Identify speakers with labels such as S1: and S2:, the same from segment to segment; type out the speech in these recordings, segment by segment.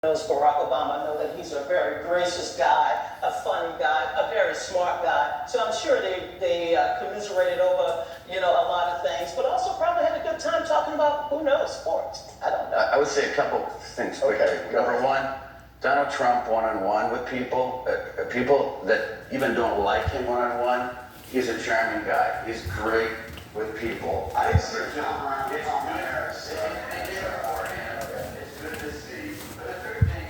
S1: knows Barack Obama. I know that he's a very gracious guy, a funny guy, a very smart guy. So I'm sure they commiserated over, a lot of things, but also probably had a good time talking about, who knows, sports. I don't know.
S2: I would say a couple things quickly.
S3: Okay,
S2: Number one, Donald Trump one-on-one with people that even don't like him one-on-one. He's a charming guy. He's great with people.
S3: I didn't see John around.
S2: It's good to see. But the third thing,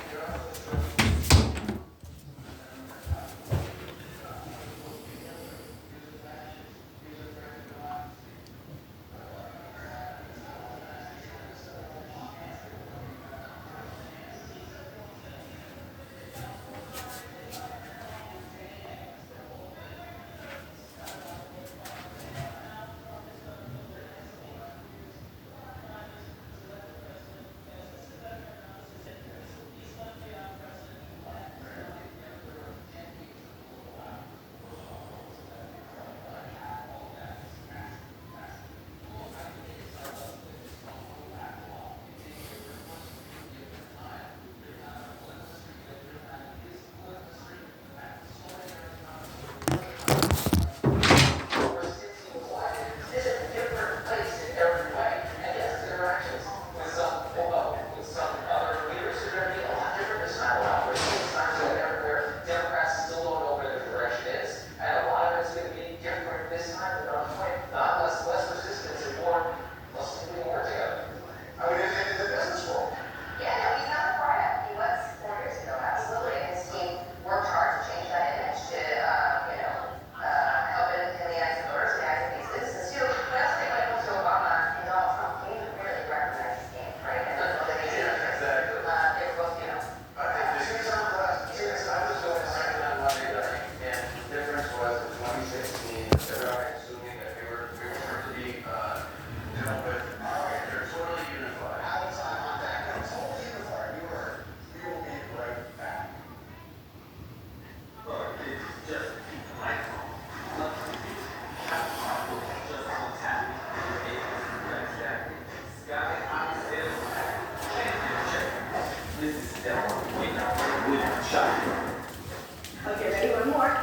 S4: Okay, ready? One more. 1,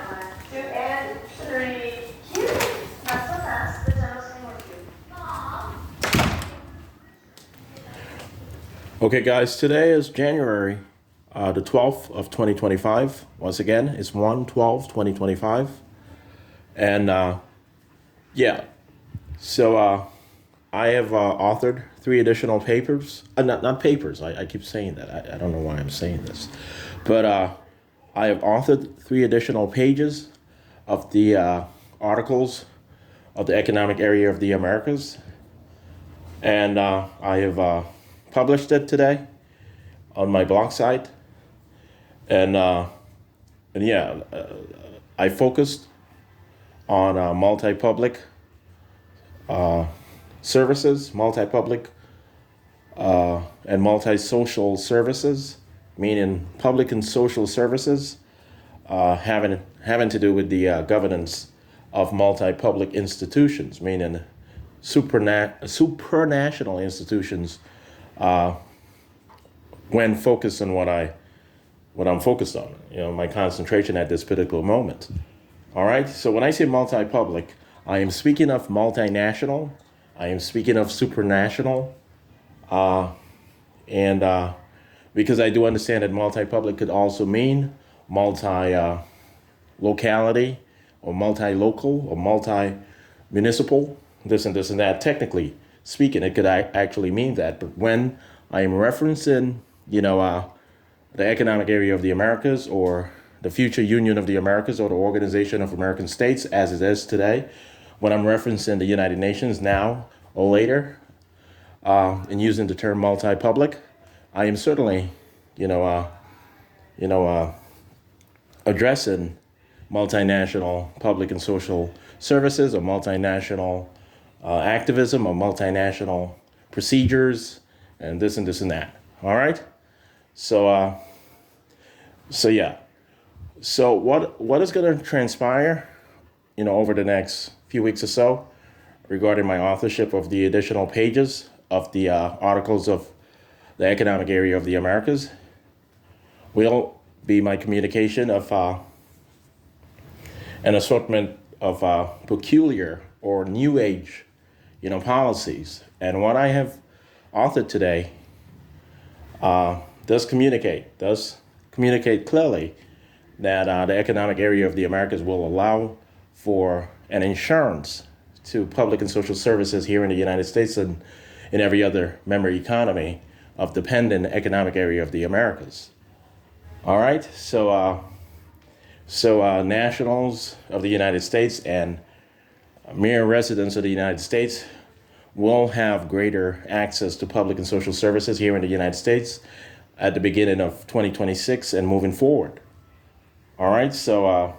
S4: 2, and 3. Cute. Not so fast. The dentist can with you.
S5: Okay, guys, today is January the 12th of 2025. Once again, it's 1/12/2025. And so I have authored 3 additional papers. Not papers, I keep saying that. I don't know why I'm saying this. But I have authored 3 additional pages of the articles of the Economic Area of the Americas. And I have published it today on my blog site. And I focused on multi-public services, multi-public and multi-social services, meaning public and social services having to do with the governance of multi-public institutions, meaning supranational institutions, when focused on what I'm focused on, my concentration at this particular moment. All right. So when I say multi-public, I am speaking of multinational. I am speaking of supranational, and because I do understand that multi-public could also mean multi-locality or multi-local or multi-municipal, this and that. Technically speaking, it could actually mean that. But when I am referencing, the Economic Area of the Americas or the future Union of the Americas or the Organization of American States as it is today, when I'm referencing the United Nations now or later, and using the term multi-public, I am certainly, addressing multinational public and social services or multinational activism or multinational procedures and this and that. All right. So yeah. So what is going to transpire, over the next few weeks or so regarding my authorship of the additional pages of the articles of the Economic Area of the Americas will be my communication of an assortment of peculiar or new age, policies. And what I have authored today does communicate clearly that the economic area of the Americas will allow for an insurance to public and social services here in the United States and in every other member economy of dependent economic area of the Americas. All right, so nationals of the United States and mere residents of the United States will have greater access to public and social services here in the United States at the beginning of 2026 and moving forward. All right, so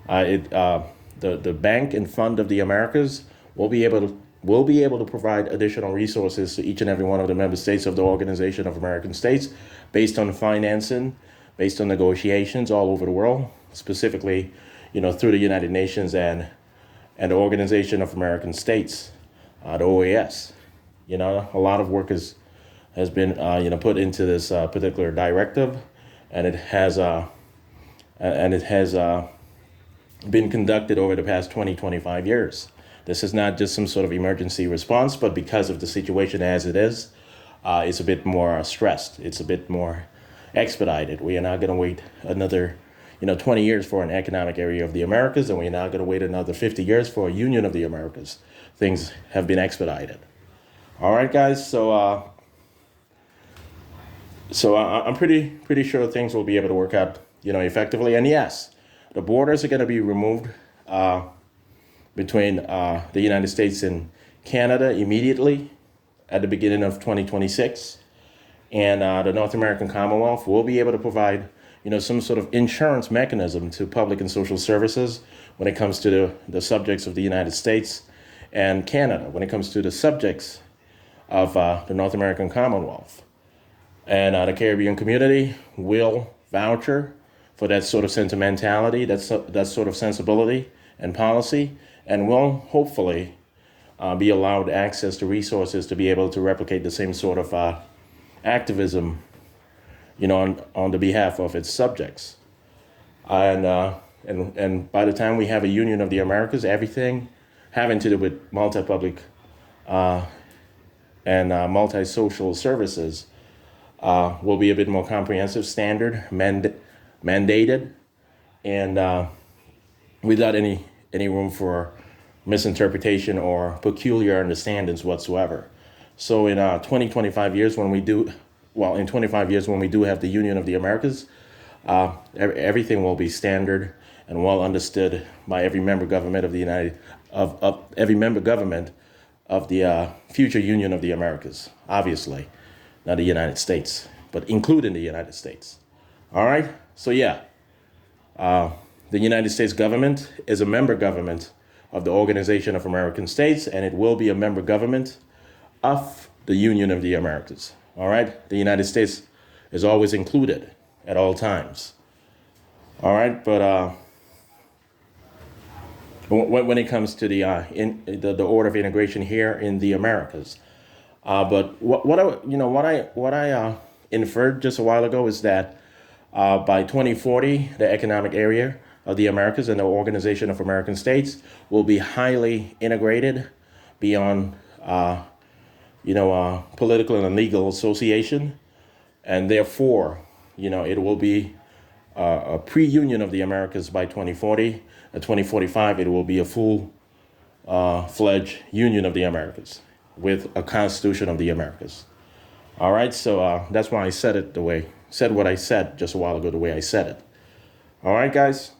S5: the Bank and Fund of the Americas will be able to provide additional resources to each and every one of the member states of the Organization of American States based on financing, based on negotiations all over the world, specifically, through the United Nations and the Organization of American States, the OAS. A lot of work has been put into this particular directive, and it has been conducted over the past 25 years. This is not just some sort of emergency response, but because of the situation as it is, it's a bit more stressed. It's a bit more expedited. We are not going to wait another 20 years for an economic area of the Americas, and we're not going to wait another 50 years for a union of the Americas. Things have been expedited. All right, guys. So I'm pretty sure things will be able to work out, effectively. And yes, the borders are going to be removed between the United States and Canada immediately at the beginning of 2026. And the North American Commonwealth will be able to provide, some sort of insurance mechanism to public and social services when it comes to the subjects of the United States and Canada, when it comes to the subjects of the North American Commonwealth. And the Caribbean community will voucher for that sort of sentimentality, that sort of sensibility and policy, and will hopefully be allowed access to resources to be able to replicate the same sort of activism, on the behalf of its subjects. And by the time we have a Union of the Americas, everything having to do with multi-public and multi-social services will be a bit more comprehensive, standard, mandated, and without any room for misinterpretation or peculiar understandings whatsoever. So in 25 years when we do have the Union of the Americas, everything will be standard and well understood by every member government of the every member government of the future Union of the Americas. Obviously, not the United States, but including the United States. All right. So yeah, the United States government is a member government of the Organization of American States, and it will be a member government of the Union of the Americas. All right. The United States is always included at all times. All right. But when it comes to the order of integration here in the Americas, but what I inferred just a while ago is that by 2040, the economic area of the Americas and the Organization of American States will be highly integrated beyond, political and legal association, and therefore, it will be a pre-union of the Americas by 2040. At 2045, it will be a full-fledged union of the Americas with a Constitution of the Americas. All right, so that's why I said what I said just a while ago, the way I said it. All right, guys.